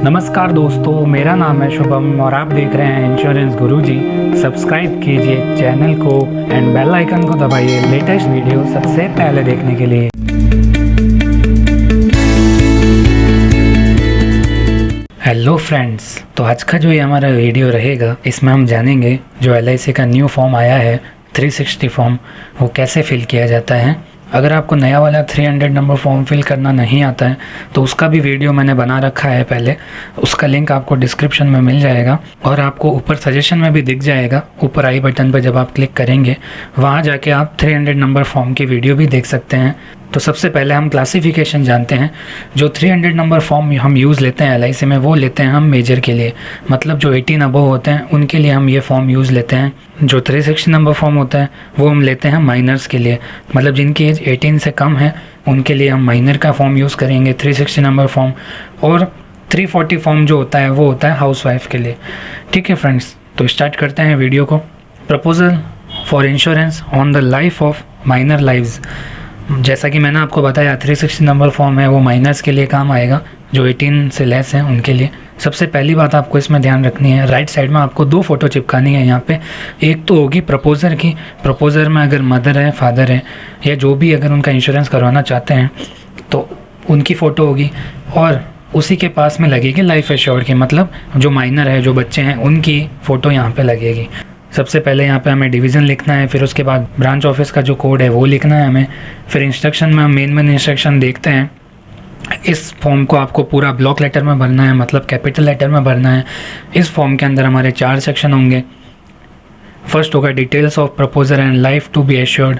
नमस्कार दोस्तों, मेरा नाम है शुभम और आप देख रहे हैं इंश्योरेंस गुरुजी। सब्सक्राइब कीजिए चैनल को एंड बेल आइकन को दबाइए लेटेस्ट वीडियो सबसे पहले देखने के लिए। हेलो फ्रेंड्स, तो आज का जो ये हमारा वीडियो रहेगा इसमें हम जानेंगे जो LIC का न्यू फॉर्म आया है 360 फॉर्म, वो कैसे फिल किया जाता है। अगर आपको नया वाला 300 नंबर फॉर्म फिल करना नहीं आता है तो उसका भी वीडियो मैंने बना रखा है पहले, उसका लिंक आपको डिस्क्रिप्शन में मिल जाएगा और आपको ऊपर सजेशन में भी दिख जाएगा। ऊपर आई बटन पर जब आप क्लिक करेंगे वहाँ जाके आप 300 नंबर फॉर्म की वीडियो भी देख सकते हैं। तो सबसे पहले हम क्लासिफिकेशन जानते हैं। जो 300 नंबर फॉर्म हम यूज़ लेते हैं LIC में, वो लेते हैं हम मेजर के लिए, मतलब जो 18 अबव होते हैं उनके लिए हम ये फॉर्म यूज़ लेते हैं। जो 360 नंबर फॉर्म होता है वो हम लेते हैं माइनर्स के लिए, मतलब जिनकी एज 18 से कम है उनके लिए हम माइनर का फॉर्म यूज़ करेंगे 360 नंबर फॉर्म। और 340 फॉर्म जो होता है वो होता है हाउसवाइफ के लिए। ठीक है फ्रेंड्स, तो स्टार्ट करते हैं वीडियो को। Proposal for insurance on the life of minor lives. जैसा कि मैंने आपको बताया 360 नंबर फॉर्म है वो माइनर्स के लिए काम आएगा, जो 18 से लेस हैं उनके लिए। सबसे पहली बात आपको इसमें ध्यान रखनी है, राइट साइड में आपको 2 फ़ोटो चिपकानी है यहाँ पे। एक तो होगी प्रपोजर की, प्रपोजर में अगर मदर है, फादर है या जो भी अगर उनका इंश्योरेंस करवाना चाहते हैं तो उनकी फ़ोटो होगी, और उसी के पास में लगेगी लाइफ एश्योर्ड की, मतलब जो माइनर है, जो बच्चे हैं, उनकी फ़ोटो यहाँ पे लगेगी। सबसे पहले यहाँ पे हमें डिवीज़न लिखना है, फिर उसके बाद ब्रांच ऑफिस का जो कोड है वो लिखना है हमें। फिर इंस्ट्रक्शन में हम मेन इंस्ट्रक्शन देखते हैं। इस फॉर्म को आपको पूरा ब्लॉक लेटर में भरना है, मतलब कैपिटल लेटर में भरना है। इस फॉर्म के अंदर हमारे 4 सेक्शन होंगे। फर्स्ट होगा details of proposer and life to be assured,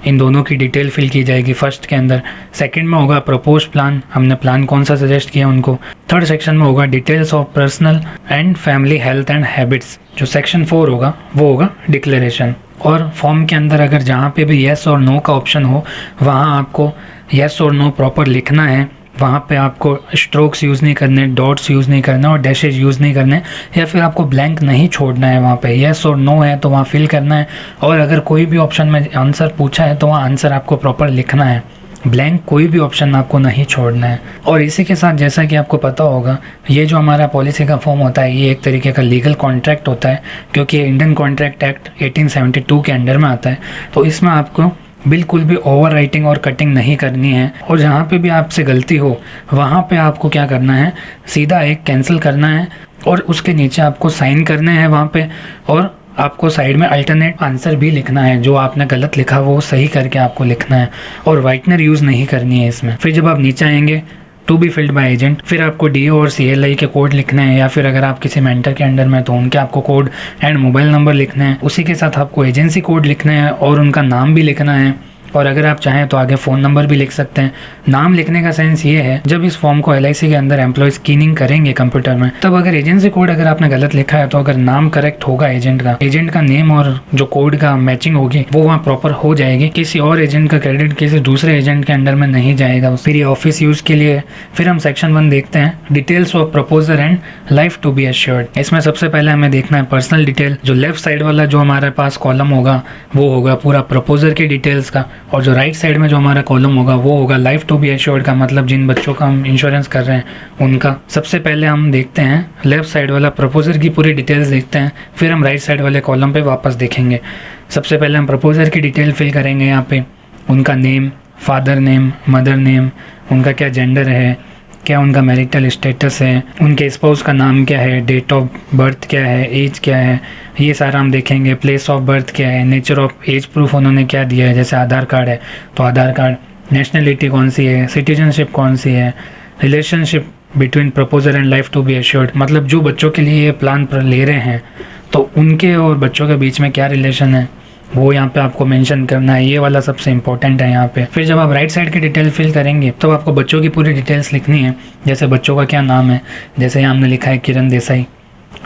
इन दोनों की डिटेल फिल की जाएगी फर्स्ट के अंदर। सेकंड में होगा प्रपोज प्लान, हमने प्लान कौन सा सजेस्ट किया उनको। थर्ड सेक्शन में होगा details of personal and family health and habits. जो सेक्शन 4 होगा वो होगा डिक्लेरेशन। और फॉर्म के अंदर अगर जहाँ पे भी येस और नो का ऑप्शन हो वहाँ आपको येस और नो प्रॉपर लिखना है। वहाँ पे आपको स्ट्रोक्स यूज़ नहीं करने, डॉट्स यूज़ नहीं करना और डैशेज यूज़ नहीं करने, या फिर आपको ब्लैंक नहीं छोड़ना है। वहाँ पे येस और नो है तो वहाँ फिल करना है, और अगर कोई भी ऑप्शन में आंसर पूछा है तो वहाँ आंसर आपको प्रॉपर लिखना है। ब्लैंक कोई भी ऑप्शन आपको नहीं छोड़ना है। और इसी के साथ जैसा कि आपको पता होगा, ये जो हमारा पॉलिसी का फॉर्म होता है ये एक तरीके का लीगल कॉन्ट्रैक्ट होता है, क्योंकि इंडियन कॉन्ट्रैक्ट एक्ट 1872 के अंडर में आता है। तो इसमें आपको बिल्कुल भी ओवर राइटिंग और कटिंग नहीं करनी है, और जहाँ पे भी आपसे गलती हो वहाँ पे आपको क्या करना है, सीधा एक कैंसिल करना है और उसके नीचे आपको साइन करने हैं वहाँ पे, और आपको साइड में अल्टरनेट आंसर भी लिखना है। जो आपने गलत लिखा वो सही करके आपको लिखना है, और वाइटनर यूज़ नहीं करनी है इसमें। फिर जब आप नीचे आएंगे to be filled by agent, फिर आपको DO और CLI के कोड लिखने हैं, या फिर अगर आप किसी मेंटर के अंडर में तो उनके आपको कोड एंड मोबाइल नंबर लिखने हैं। उसी के साथ आपको एजेंसी कोड लिखना है और उनका नाम भी लिखना है, और अगर आप चाहें तो आगे फ़ोन नंबर भी लिख सकते हैं। नाम लिखने का सेंस ये है, जब इस फॉर्म को LIC के अंदर एम्प्लॉय स्क्रीनिंग करेंगे कंप्यूटर में, तब अगर एजेंसी कोड अगर आपने गलत लिखा है तो अगर नाम करेक्ट होगा एजेंट का नेम और जो कोड का मैचिंग होगी वो वहाँ प्रॉपर हो जाएगी। किसी और एजेंट का क्रेडिट किसी दूसरे एजेंट के अंडर में नहीं जाएगा, फिर ये ऑफिस यूज़ के लिए। फिर हम सेक्शन 1 देखते हैं, details of proposer and life to be assured. इसमें सबसे पहले हमें देखना है पर्सनल डिटेल। जो लेफ्ट साइड वाला जो हमारे पास कॉलम होगा वो होगा पूरा प्रपोजर की डिटेल्स का, और जो राइट साइड में जो हमारा कॉलम होगा वो होगा लाइफ टू बी एश्योर्ड का, मतलब जिन बच्चों का हम इंश्योरेंस कर रहे हैं उनका। सबसे पहले हम देखते हैं लेफ्ट साइड वाला प्रपोजर की पूरी डिटेल्स देखते हैं, फिर हम राइट साइड वाले कॉलम पे वापस देखेंगे। सबसे पहले हम प्रपोजर की डिटेल फिल करेंगे यहाँ पे, उनका name, father name, mother name, उनका क्या जेंडर है, क्या उनका मैरिटल स्टेटस है, उनके स्पाउस का नाम क्या है, डेट ऑफ बर्थ क्या है, एज क्या है, ये सारा हम देखेंगे। प्लेस ऑफ बर्थ क्या है, नेचर ऑफ एज प्रूफ उन्होंने क्या दिया है, जैसे आधार कार्ड है तो आधार कार्ड, नेशनलिटी कौन सी है, सिटीजनशिप कौन सी है, relationship between proposer and life to be assured, मतलब जो बच्चों के लिए ये प्लान ले रहे हैं तो उनके और बच्चों के बीच में क्या रिलेशन है वो यहाँ पे आपको मेंशन करना है। ये वाला सबसे इंपॉर्टेंट है यहाँ पे। फिर जब आप राइट साइड की डिटेल फिल करेंगे तो आपको बच्चों की पूरी डिटेल्स लिखनी है, जैसे बच्चों का क्या नाम है, जैसे यहाँ हमने लिखा है किरण देसाई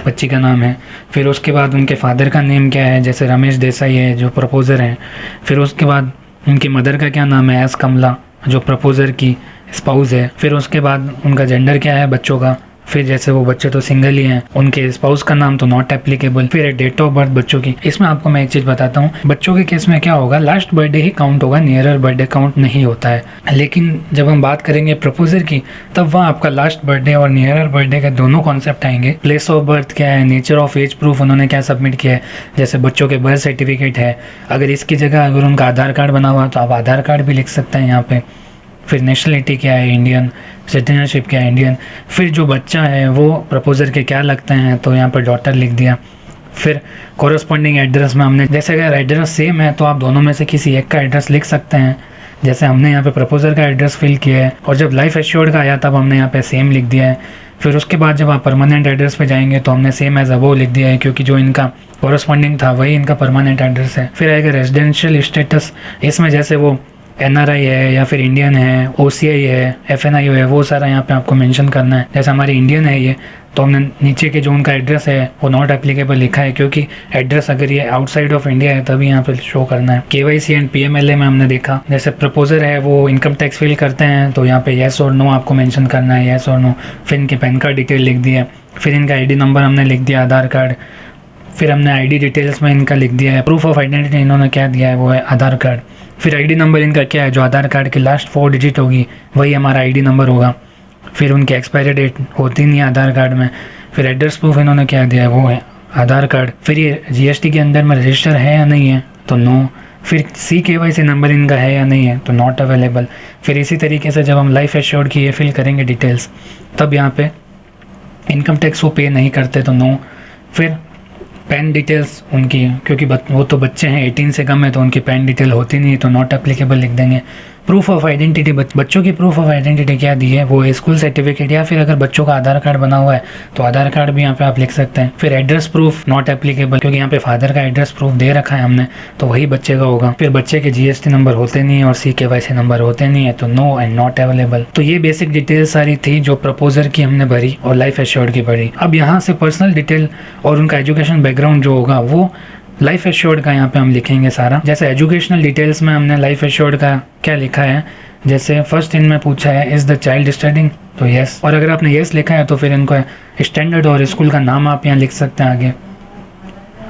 बच्ची का नाम है। फिर उसके बाद उनके फादर का नेम क्या है, जैसे रमेश देसाई है जो प्रपोजर हैं। फिर उसके बाद उनकी मदर का क्या नाम है, एस कमला, जो प्रपोजर की स्पाउस है। फिर उसके बाद उनका जेंडर क्या है बच्चों का, फिर जैसे वो बच्चे तो सिंगल ही हैं, उनके स्पाउस का नाम तो नॉट एप्लीकेबल। फिर डेट ऑफ बर्थ बच्चों की। इसमें आपको मैं एक चीज़ बताता हूँ, बच्चों के केस में क्या होगा, लास्ट बर्थडे ही काउंट होगा, नियरर बर्थडे काउंट नहीं होता है। लेकिन जब हम बात करेंगे प्रपोजर की, तब वहाँ आपका लास्ट बर्थडे और नियरर बर्थडे के दोनों कॉन्सेप्ट आएंगे। प्लेस ऑफ बर्थ क्या है, नेचर ऑफ एज प्रूफ उन्होंने क्या सबमिट किया है, जैसे बच्चों के बर्थ सर्टिफिकेट है, अगर इसकी जगह अगर उनका आधार कार्ड बना हुआ तो आप आधार कार्ड भी लिख सकते हैं यहाँ पे। फिर नेशनलिटी क्या है, इंडियन। सिटीजनशिप क्या है, इंडियन। फिर जो बच्चा है वो प्रपोजर के क्या लगते हैं, तो यहाँ पर डॉटर लिख दिया। फिर कॉरस्पॉन्डिंग एड्रेस में हमने, जैसे अगर एड्रेस सेम है तो आप दोनों में से किसी एक का एड्रेस लिख सकते हैं। जैसे हमने यहाँ पे प्रपोजर का एड्रेस फिल किया है, और जब लाइफ एश्योर्ड का आया तब हमने यहाँ पे सेम लिख दिया है। फिर उसके बाद जब आप परमानेंट एड्रेस पे जाएंगे तो हमने सेम एज अबव लिख दिया है, क्योंकि जो इनका कॉरस्पॉन्डिंग था वही इनका परमानेंट एड्रेस है। फिर आएगा रेजिडेंशियल स्टेटस, इसमें जैसे वो NRI है या फिर इंडियन है, OCI है, FNI है, वो सारा यहाँ पे आपको मेंशन करना है। जैसे हमारी इंडियन है ये, तो हमने नीचे के जो उनका एड्रेस है वो नॉट एप्लीकेबल लिखा है, क्योंकि एड्रेस अगर ये आउटसाइड ऑफ इंडिया है तभी यहाँ पे शो करना है। KYC एंड PMLA में हमने देखा, जैसे प्रपोजर है वो इनकम टैक्स फिल करते हैं तो यहाँ पे येस और नो आपको मेंशन करना है, येस और नो। फिर इनके पैन कार्ड डिटेल लिख दिया, फिर इनका ID नंबर हमने लिख दिया, आधार कार्ड। फिर हमने ID डिटेल्स में इनका लिख दिया है, प्रूफ ऑफ आइडेंटिटी इन्होंने क्या दिया है वो है आधार कार्ड। फिर ID नंबर इनका क्या है, जो आधार कार्ड की लास्ट 4 डिजिट होगी वही हमारा ID नंबर होगा। फिर उनकी एक्सपायरी डेट होती नहीं है आधार कार्ड में। फिर एड्रेस प्रूफ इन्होंने क्या दिया है वो है आधार कार्ड। फिर ये GST के अंदर में रजिस्टर है या नहीं है तो नो। फिर CKYC नंबर इनका है या नहीं है तो नॉट अवेलेबल। फिर इसी तरीके से जब हम लाइफ एश्योर्ड की ये फिल करेंगे डिटेल्स, तब यहाँ पे इनकम टैक्स वो पे नहीं करते तो नो। फिर पैन डिटेल्स उनकी, क्योंकि वो तो बच्चे हैं, 18 से कम है तो उनकी पैन डिटेल होती नहीं तो नॉट एप्लीकेबल लिख देंगे। प्रूफ ऑफ आइडेंटिटी, बच्चों की प्रूफ ऑफ आइडेंटिटी क्या दी है वो है स्कूल सर्टिफिकेट, या फिर अगर बच्चों का आधार कार्ड बना हुआ है तो आधार कार्ड भी यहाँ पे आप लिख सकते हैं। फिर एड्रेस प्रूफ नॉट एप्लीकेबल, क्योंकि यहाँ पे फादर का एड्रेस प्रूफ दे रखा है हमने तो वही बच्चे का होगा। फिर बच्चे के GST नंबर होते नहीं है और CKYC नंबर होते नहीं है तो नो एंड नॉट अवेलेबल। तो ये बेसिक डिटेल सारी थी जो प्रपोजर की हमने भरी और लाइफ एश्योर्ड की भरी। अब यहाँ से पर्सनल डिटेल और उनका एजुकेशन बैकग्राउंड जो होगा वो लाइफ एश्योर्ड का यहाँ पे हम लिखेंगे सारा। जैसे एजुकेशनल डिटेल्स में हमने लाइफ एश्योर्ड का क्या लिखा है, जैसे फर्स्ट इनमें पूछा है इज़ द चाइल्ड स्टडिंग तो यस, और अगर आपने यस लिखा है तो फिर इनको स्टैंडर्ड और स्कूल का नाम आप यहाँ लिख सकते हैं आगे।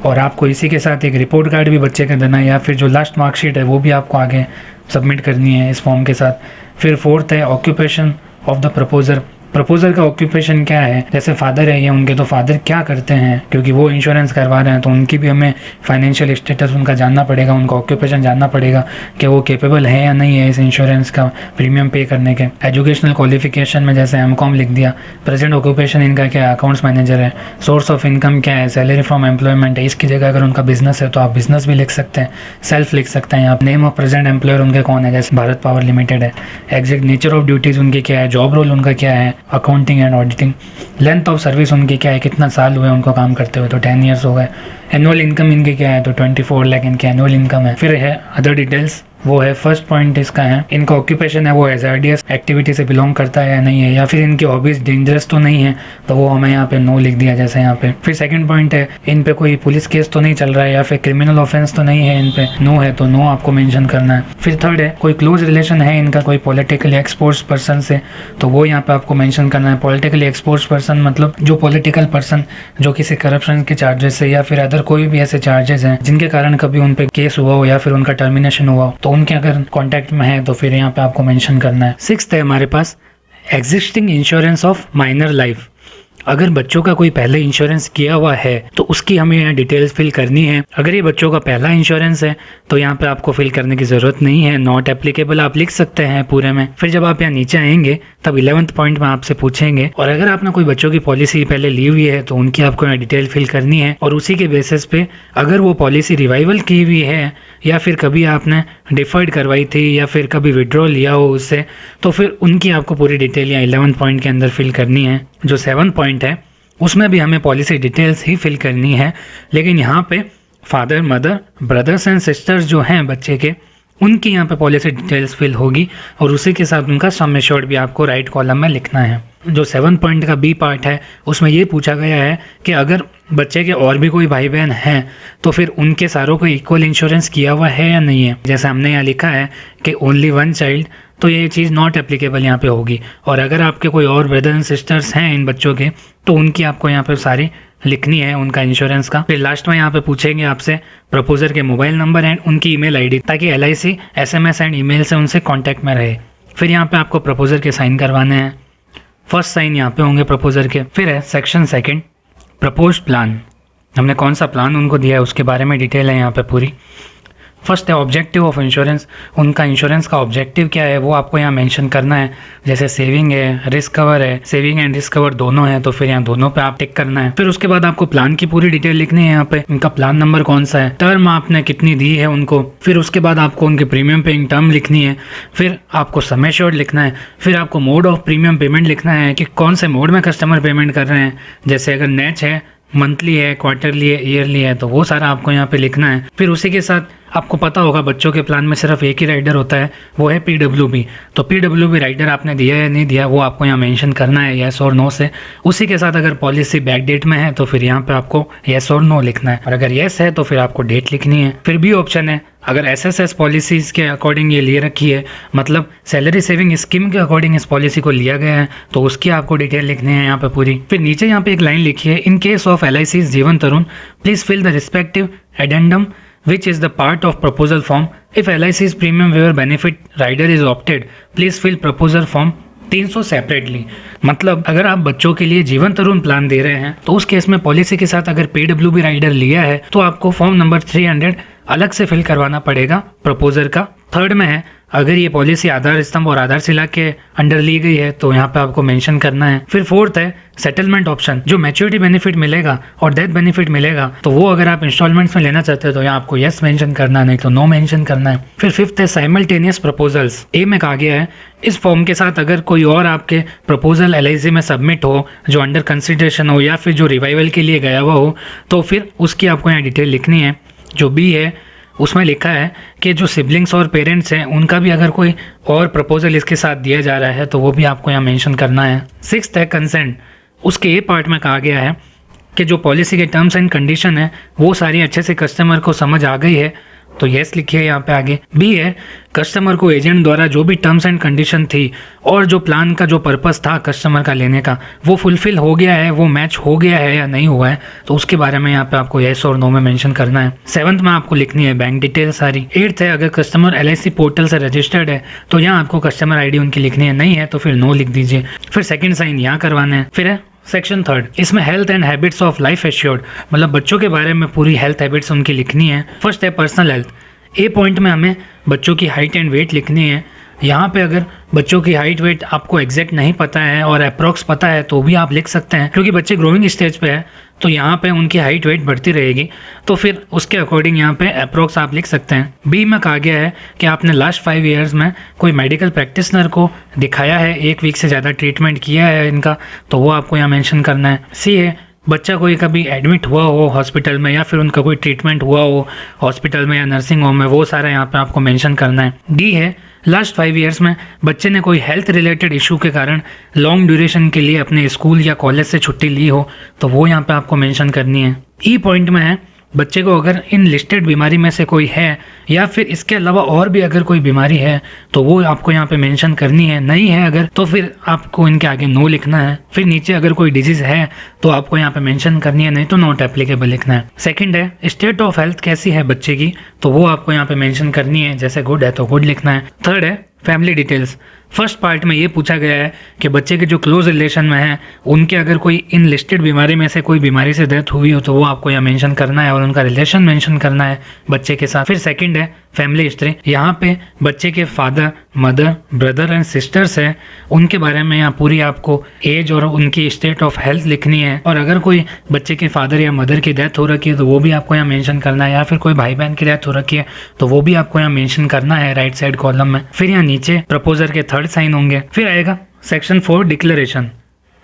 और आपको इसी के साथ एक रिपोर्ट कार्ड भी बच्चे का देना है, या फिर जो लास्ट मार्कशीट है वो भी आपको आगे सबमिट करनी है इस फॉर्म के साथ। फिर फोर्थ है occupation of the proposer, proposer का ऑक्यूपेशन क्या है, जैसे फादर है ये उनके तो फादर क्या करते हैं, क्योंकि वो इंश्योरेंस करवा रहे हैं तो उनकी भी हमें फाइनेंशियल स्टेटस उनका जानना पड़ेगा, उनका ऑक्यूपेशन जानना पड़ेगा कि वो कैपेबल है या नहीं है इस इंश्योरेंस का प्रीमियम पे करने के। एजुकेशनल क्वालिफिकेशन में जैसे M.Com लिख दिया। प्रेजेंट ऑक्यूपेशन इनका क्या है, अकाउंट्स मैनेजर है। सोर्स ऑफ इनकम क्या है, सैलरी फ्रॉम एम्प्लॉयमेंट है, इसकी जगह अगर उनका बिजनेस है तो आप बिजनेस भी लिख सकते हैं, सेल्फ लिख सकते हैं। आप नेम ऑफ प्रेजेंट एम्प्लॉयर उनके कौन है, जैसे भारत पावर लिमिटेड है। एग्जैक्ट नेचर ऑफ ड्यूटीज़ उनकी क्या है, जॉब रोल उनका क्या है, accounting and auditing. Length of service उनकी क्या है, कितना साल हुए उनको काम करते हुए तो 10 ईयर्स हो गए। एनुअल इनकम इनकी क्या है तो 24 लाख इनकी एनुअल इनकम है। फिर है अदर डिटेल्स, वो है फर्स्ट पॉइंट इसका है इनका ऑक्यूपेशन है वो हैजार्डियस एक्टिविटी से बिलोंग करता है या नहीं है, या फिर इनकी हॉबीज डेंजरस तो नहीं है तो वो हमें यहाँ पे नो लिख दिया जैसे यहाँ पे। फिर सेकंड पॉइंट है इन पे कोई पुलिस केस तो नहीं चल रहा है या फिर क्रिमिनल ऑफेंस तो नहीं है इन पे, नो है तो नो आपको मेंशन करना है। फिर थर्ड है कोई क्लोज रिलेशन है इनका कोई पॉलिटिकली एक्सपोर्ट्स पर्सन से, तो वो यहाँ पे आपको मेंशन करना है। पॉलिटिकली एक्सपोर्ट्स पर्सन मतलब जो पॉलिटिकल पर्सन जो किसी करप्शन के चार्जेस से या फिर अदर कोई भी ऐसे चार्जेस हैं जिनके कारण कभी उन पे केस हुआ हो या फिर उनका टर्मिनेशन हुआ हो तो उनके अगर कॉन्टैक्ट में है तो फिर यहाँ पे आपको मेंशन करना है। सिक्स्थ है हमारे पास existing insurance of minor life, अगर बच्चों का कोई पहले इंश्योरेंस किया हुआ है तो उसकी हमें यहाँ डिटेल्स फिल करनी है। अगर ये बच्चों का पहला इंश्योरेंस है तो यहाँ पे आपको फिल करने की ज़रूरत नहीं है, नॉट एप्लीकेबल आप लिख सकते हैं पूरे में। फिर जब आप यहाँ नीचे आएंगे तब 11th पॉइंट में आपसे पूछेंगे, और अगर आपने कोई बच्चों की पॉलिसी पहले ली हुई है तो उनकी आपको यहाँ डिटेल फिल करनी है, और उसी के बेसिस पे अगर वो पॉलिसी रिवाइवल की हुई है या फिर कभी आपने डिफर्ड करवाई थी या फिर कभी विड्रॉ लिया हो उससे, तो फिर उनकी आपको पूरी डिटेल यहाँ 11th पॉइंट के अंदर फिल करनी है। जो 7th पॉइंट है उसमें भी हमें पॉलिसी डिटेल्स ही फिल करनी है, लेकिन यहाँ पे father mother brothers and sisters जो हैं बच्चे के उनकी यहाँ पे पॉलिसी डिटेल्स फिल होगी, और उसी के साथ उनका सम एश्योर्ड भी आपको राइट कॉलम में लिखना है। जो 7 पॉइंट का बी पार्ट है उसमें ये पूछा गया है कि अगर बच्चे के और भी कोई भाई बहन हैं तो फिर उनके सारों को इक्वल इंश्योरेंस किया हुआ है या नहीं है। जैसे हमने यहाँ लिखा है कि ओनली 1 चाइल्ड, तो ये चीज़ नॉट एप्लीकेबल यहाँ पे होगी। और अगर आपके कोई और ब्रदर एंड सिस्टर्स हैं इन बच्चों के, तो उनकी आपको यहाँ पे सारी लिखनी है उनका इंश्योरेंस का। फिर लास्ट में यहाँ पे पूछेंगे आपसे प्रपोजर के मोबाइल नंबर एंड उनकी ईमेल आईडी, ताकि LIC SMS एंड ईमेल से उनसे कांटेक्ट में रहे। फिर यहाँ पे आपको प्रपोजर के साइन करवाने हैं। फर्स्ट साइन यहाँ पे होंगे प्रपोजर के। फिर है सेक्शन 2 प्रपोज प्लान। हमने कौन सा प्लान उनको दिया है उसके बारे में डिटेल है यहाँ पे पूरी। फर्स्ट है ऑब्जेक्टिव ऑफ इंश्योरेंस। उनका इंश्योरेंस का ऑब्जेक्टिव क्या है वो आपको यहाँ मेंशन करना है। जैसे सेविंग है, रिस्क कवर है, सेविंग एंड रिस्क कवर दोनों है, तो फिर यहाँ दोनों पे आप टिक करना है। फिर उसके बाद आपको प्लान की पूरी डिटेल लिखनी है यहाँ पे। उनका प्लान नंबर कौन सा है, टर्म आपने कितनी दी है उनको। फिर उसके बाद आपको उनके प्रीमियम पेइंग टर्म लिखनी है। फिर आपको सम एश्योर्ड लिखना है। फिर आपको मोड ऑफ प्रीमियम पेमेंट लिखना है कि कौन से मोड में कस्टमर पेमेंट कर रहे हैं। जैसे अगर नेच है, मंथली है, क्वार्टरली है, ईयरली है, तो वो सारा आपको यहाँ पे लिखना है। फिर उसी के साथ आपको पता होगा बच्चों के प्लान में सिर्फ एक ही राइडर होता है, वो है PWB। तो PWB राइडर आपने दिया या नहीं दिया वो आपको यहाँ मेंशन करना है येस और नो से। उसी के साथ अगर पॉलिसी बैक डेट में है तो फिर यहाँ पे आपको येस और नो लिखना है, और अगर येस है तो फिर आपको डेट लिखनी है। फिर भी ऑप्शन है, अगर SSS पॉलिसीज के अकॉर्डिंग ये लिए रखी है, मतलब सैलरी सेविंग स्कीम के अकॉर्डिंग इस पॉलिसी को लिया गया है, तो उसकी आपको डिटेल लिखनी है यहाँ पे पूरी। फिर नीचे यहाँ पे एक लाइन लिखी है, in case of LIC's Jeevan Tarun please fill the respective addendum which is the part of proposal form. If LIC's premium waiver benefit rider is opted, please fill proposal form 300 separately. मतलब अगर आप बच्चों के लिए जीवन तरुण प्लान दे रहे हैं तो उस केस में पॉलिसी के साथ अगर PWB राइडर लिया है तो आपको फॉर्म नंबर 300 अलग से फिल करवाना पड़ेगा प्रपोजर का। थर्ड में है, अगर ये पॉलिसी आधार स्तंभ और आधारशिला के अंडर ली गई है तो यहाँ पे आपको मेंशन करना है। फिर फोर्थ है सेटलमेंट ऑप्शन, जो मैच्योरिटी बेनिफिट मिलेगा और डेथ बेनिफिट मिलेगा, तो वो अगर आप इंस्टॉलमेंट्स में लेना चाहते हो तो यहाँ आपको यस मेंशन करना है, नहीं तो नो मेंशन करना है। फिर फिफ्थ है साइमल्टेनियस प्रपोजल्स। ए में कहा गया है इस फॉर्म के साथ अगर कोई और आपके प्रपोजल LIC में सबमिट हो जो अंडर कंसिडरेशन हो या फिर जो रिवाइवल के लिए गया हुआ हो, तो फिर उसकी आपको यहाँ डिटेल लिखनी है। जो बी है उसमें लिखा है कि जो सिबलिंग्स और पेरेंट्स हैं उनका भी अगर कोई और प्रपोजल इसके साथ दिया जा रहा है तो वो भी आपको यहाँ मेंशन करना है। सिक्स्थ है कंसेंट। उसके ए पार्ट में कहा गया है कि जो पॉलिसी के टर्म्स एंड कंडीशन है वो सारी अच्छे से कस्टमर को समझ आ गई है, तो यस लिखिए यहाँ पे आगे। बी है कस्टमर को एजेंट द्वारा जो भी टर्म्स एंड कंडीशन थी और जो प्लान का जो पर्पस था कस्टमर का लेने का वो फुलफिल हो गया है, वो मैच हो गया है या नहीं हुआ है, तो उसके बारे में यहाँ पे आपको यस और नो में मेंशन करना है। सेवंथ में आपको लिखनी है बैंक डिटेल सारी। एट्थ है अगर कस्टमर LIC पोर्टल से रजिस्टर्ड है तो यहाँ आपको कस्टमर ID उनकी लिखनी है, नहीं है तो फिर नो लिख दीजिए। फिर सेकेंड साइन यहाँ करवाना है। फिर है सेक्शन 3, इसमें health and habits of life assured, मतलब बच्चों के बारे में पूरी हेल्थ हैबिट्स उनकी लिखनी है। फर्स्ट है पर्सनल हेल्थ। ए पॉइंट में हमें बच्चों की हाइट एंड वेट लिखनी है। यहाँ पे अगर बच्चों की हाइट वेट आपको एग्जैक्ट नहीं पता है और अप्रॉक्स पता है तो भी आप लिख सकते हैं, क्योंकि बच्चे ग्रोइंग स्टेज पे है तो यहाँ पे उनकी हाइट वेट बढ़ती रहेगी, तो फिर उसके अकॉर्डिंग यहाँ पे अप्रॉक्स आप लिख सकते हैं। बी में कहा गया है कि आपने लास्ट 5 ईयर्स में कोई मेडिकल प्रैक्टिशनर को दिखाया है, 1 वीक से ज़्यादा ट्रीटमेंट किया है इनका, तो वो आपको यहाँ मेंशन करना है। सी है बच्चा कोई कभी एडमिट हुआ हो हॉस्पिटल में या फिर उनका कोई ट्रीटमेंट हुआ हो हॉस्पिटल में या नर्सिंग होम में, वो सारा यहाँ पे आपको मेंशन करना है। डी है लास्ट 5 ईयर्स में बच्चे ने कोई हेल्थ रिलेटेड इशू के कारण लॉन्ग ड्यूरेशन के लिए अपने स्कूल या कॉलेज से छुट्टी ली हो, तो वो यहाँ पे आपको मेंशन करनी है। ई पॉइंट में है बच्चे को अगर इन लिस्टेड बीमारी में से कोई है या फिर इसके अलावा और भी अगर कोई बीमारी है तो वो आपको यहाँ पे मेंशन करनी है, नहीं है अगर तो फिर आपको इनके आगे नो लिखना है। फिर नीचे अगर कोई डिजीज़ है तो आपको यहाँ पे मेंशन करनी है, नहीं तो नॉट एप्लीकेबल लिखना है। सेकंड है स्टेट ऑफ हेल्थ कैसी है बच्चे की, तो वो आपको यहाँ पे मेंशन करनी है, जैसे गुड है तो गुड लिखना है। थर्ड है फैमिली डिटेल्स। फर्स्ट पार्ट में ये पूछा गया है कि बच्चे के जो क्लोज रिलेशन में है उनके अगर कोई इन लिस्टेड बीमारी में से कोई बीमारी से डेथ हुई हो तो वो आपको यहाँ मेंशन करना है और उनका रिलेशन मेंशन करना है बच्चे के साथ। फिर सेकंड है फैमिली हिस्ट्री। यहाँ पे बच्चे के father mother brother and sisters है उनके बारे में यहाँ पूरी आपको एज और उनकी स्टेट ऑफ हेल्थ लिखनी है, और अगर कोई बच्चे के फादर या मदर की डेथ हो रखी है तो वो भी आपको यहाँ मेंशन करना है, या फिर कोई भाई बहन की डेथ हो रखी है तो वो भी आपको यहाँ मेंशन करना है राइट साइड कॉलम में। फिर यहाँ नीचे प्रपोजर के थर्ड साइन होंगे। फिर आएगा section 4 declaration.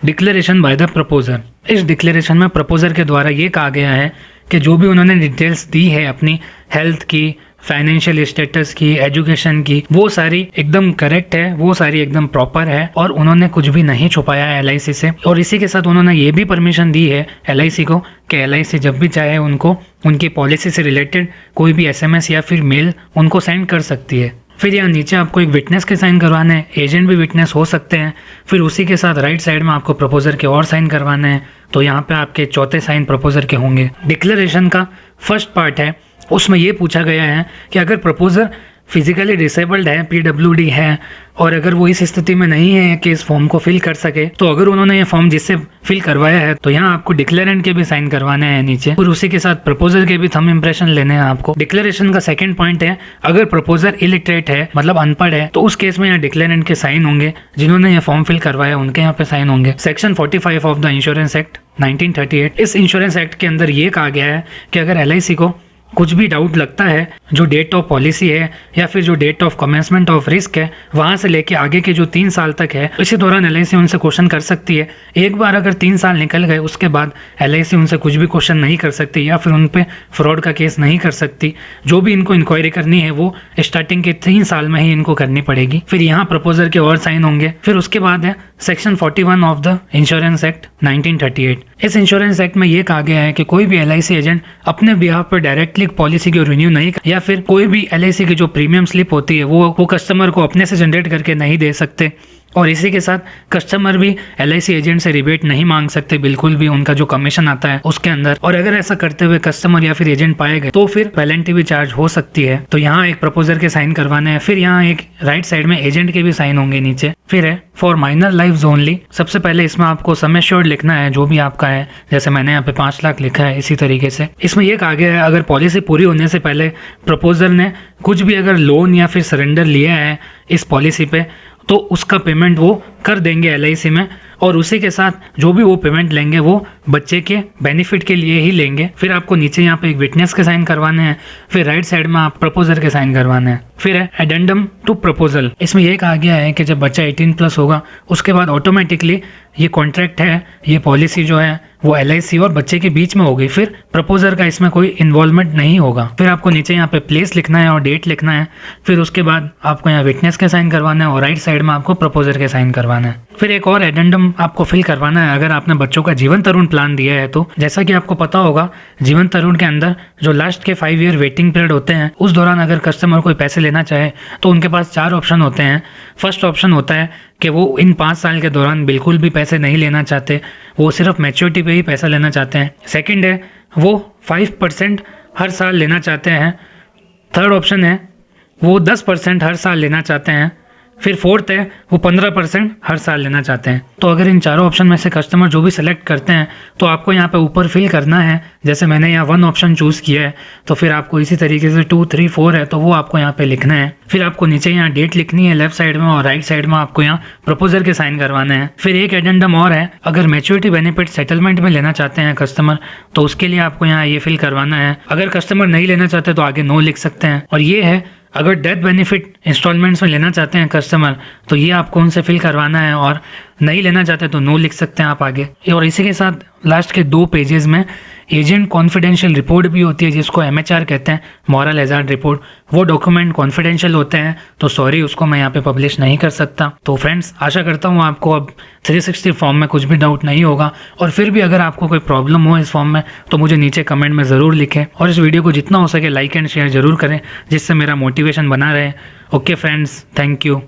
Declaration by the proposer. इस डिक्लेरेशन में प्रपोजर के द्वारा ये कहा गया है कि जो भी उन्होंने डिटेल्स दी है अपनी हेल्थ की, फाइनेंशियल स्टेटस की, एजुकेशन की, वो सारी एकदम करेक्ट है, वो सारी एकदम प्रॉपर है और उन्होंने कुछ भी नहीं छुपाया है LIC से। और इसी के साथ उन्होंने ये भी परमिशन दी है LIC को कि LIC जब भी चाहे उनको उनकी पॉलिसी से रिलेटेड कोई भी SMS या फिर मेल उनको सेंड कर सकती है। फिर यहाँ नीचे आपको एक विटनेस के साइन करवाने हैं, एजेंट भी विटनेस हो सकते हैं। फिर उसी के साथ राइट साइड में आपको प्रपोजर के और साइन करवाने हैं, तो यहाँ पे आपके चौथे साइन प्रपोजर के होंगे। डिक्लेरेशन का फर्स्ट पार्ट है, उसमें ये पूछा गया है कि अगर प्रपोजर फिजिकली डिसेबल्ड है, PWD है, और अगर वो इस स्थिति में नहीं है कि इस फॉर्म को फिल कर सके, तो अगर उन्होंने ये फॉर्म जिससे फिल करवाया है तो यहाँ आपको डिक्लेरेंट के भी साइन करवाने हैं नीचे, और उसी के साथ प्रपोजर के भी थंब इंप्रेशन लेने हैं आपको। डिक्लेरेशन का सेकंड पॉइंट है, अगर प्रपोजर इलिटरेट है, मतलब अनपढ़ है, तो उस केस में यहाँ डिक्लेरेंट के साइन होंगे, जिन्होंने ये फॉर्म फिल करवाया उनके यहाँ पे साइन होंगे। Section 45 of the insurance act 1938, इस इंश्योरेंस एक्ट के अंदर ये कहा गया है कि अगर LIC को कुछ भी डाउट लगता है, जो डेट ऑफ पॉलिसी है या फिर जो date of commencement of risk है, वहाँ से लेके आगे के जो 3 साल तक है, इसी दौरान LIC उनसे क्वेश्चन कर सकती है। एक बार अगर 3 साल निकल गए उसके बाद LIC उनसे कुछ भी क्वेश्चन नहीं कर सकती या फिर उन पे फ्रॉड का केस नहीं कर सकती। जो भी इनको इंक्वायरी करनी है वो स्टार्टिंग के 3 साल में ही इनको करनी पड़ेगी। फिर यहाँ प्रपोजर के और साइन होंगे। फिर उसके बाद है section 41 of the insurance act 1938। इस इंश्योरेंस एक्ट में ये कहा गया है कि कोई भी LIC एजेंट अपने बिहाफ पर डायरेक्टली पॉलिसी को रिन्यू नहीं कर, या फिर कोई भी LIC की जो प्रीमियम स्लिप होती है वो कस्टमर को अपने से जनरेट करके नहीं दे सकते। और इसी के साथ कस्टमर भी LIC एजेंट से रिबेट नहीं मांग सकते, बिल्कुल भी, उनका जो कमीशन आता है उसके अंदर। और अगर ऐसा करते हुए कस्टमर या फिर एजेंट पाए गए तो फिर पेनल्टी भी चार्ज हो सकती है। तो यहाँ एक प्रपोजर के साइन करवाने हैं। फिर यहाँ एक राइट साइड में एजेंट के भी साइन होंगे नीचे। फिर है फॉर माइनर लाइव्स ओनली। सबसे पहले इसमें आपको सम एश्योर्ड लिखना है, जो भी आपका है, जैसे मैंने यहाँ पे 5 लाख लिखा है। इसी तरीके से इसमें यह कहा गया है अगर पॉलिसी पूरी होने से पहले प्रपोजर ने कुछ भी अगर लोन या फिर सरेंडर लिया है इस पॉलिसी पे, तो उसका पेमेंट वो कर देंगे LIC में, और उसी के साथ जो भी वो पेमेंट लेंगे वो बच्चे के बेनिफिट के लिए ही लेंगे। फिर आपको नीचे यहाँ पे एक विटनेस के साइन करवाने हैं। फिर राइट साइड में आप प्रपोजर के साइन करवाने हैं। फिर है एडेंडम टू प्रपोजल। इसमें यह कहा गया है कि जब बच्चा 18+ होगा उसके बाद ऑटोमेटिकली ये कॉन्ट्रैक्ट है, ये पॉलिसी जो है वो LIC और बच्चे के बीच में होगी। फिर प्रपोजर का इसमें कोई इन्वॉल्वमेंट नहीं होगा। फिर आपको नीचे यहाँ पे प्लेस लिखना है और डेट लिखना है। फिर उसके बाद आपको यहाँ विटनेस के साइन करवाना है और राइट साइड में आपको प्रपोजर के साइन करवाना है। फिर एक और एडेंडम आपको फिल करवाना है अगर आपने बच्चों का जीवन तरुण प्लान दिया है तो। जैसा कि आपको पता होगा, जीवन तरुण के अंदर जो लास्ट के 5 ईयर वेटिंग पीरियड होते हैं, उस दौरान अगर कस्टमर कोई पैसे लेना चाहे तो उनके पास 4 ऑप्शन होते हैं। फर्स्ट ऑप्शन होता है कि वो इन 5 साल के दौरान बिल्कुल भी पैसे नहीं लेना चाहते, वो सिर्फ मैच्योरिटी पे ही पैसा लेना चाहते हैं। सेकंड है वो 5% हर साल लेना चाहते हैं। थर्ड ऑप्शन है वो 10% हर साल लेना चाहते हैं। फिर फोर्थ है वो 15% हर साल लेना चाहते हैं। तो अगर इन चारों ऑप्शन में से कस्टमर जो भी सिलेक्ट करते हैं तो आपको यहाँ पे ऊपर फिल करना है। जैसे मैंने यहाँ 1 ऑप्शन चूज़ किया है, तो फिर आपको इसी तरीके से 2, 3, 4 है तो वो आपको यहाँ पे लिखना है। फिर आपको नीचे यहाँ डेट लिखनी है लेफ्ट साइड में, और राइट साइड में आपको यहाँ प्रपोजर के साइन करवाने हैं। फिर एक एडेंडम और है, अगर मैच्योरिटी बेनिफिट सेटलमेंट में लेना चाहते हैं कस्टमर तो उसके लिए आपको यहाँ ये फिल करवाना है। अगर कस्टमर नहीं लेना चाहते तो आगे नो लिख सकते हैं। और ये है अगर डेथ बेनिफिट इंस्टॉलमेंट्स में लेना चाहते हैं कस्टमर तो ये आपको उनसे फिल करवाना है, और नहीं लेना चाहते तो नो लिख सकते हैं आप आगे। और इसी के साथ लास्ट के 2 पेजेस में एजेंट कॉन्फिडेंशियल रिपोर्ट भी होती है, जिसको MHR कहते हैं, मॉरल हैजार्ड रिपोर्ट। वो डॉक्यूमेंट कॉन्फिडेंशियल होते हैं, तो सॉरी उसको मैं यहाँ पे पब्लिश नहीं कर सकता। तो फ्रेंड्स, आशा करता हूँ आपको अब 360 फॉर्म में कुछ भी डाउट नहीं होगा। और फिर भी अगर आपको कोई प्रॉब्लम हो इस फॉर्म में तो मुझे नीचे कमेंट में ज़रूर लिखें, और इस वीडियो को जितना हो सके लाइक एंड शेयर ज़रूर करें, जिससे मेरा मोटिवेशन बना रहे। Okay friends, thank you.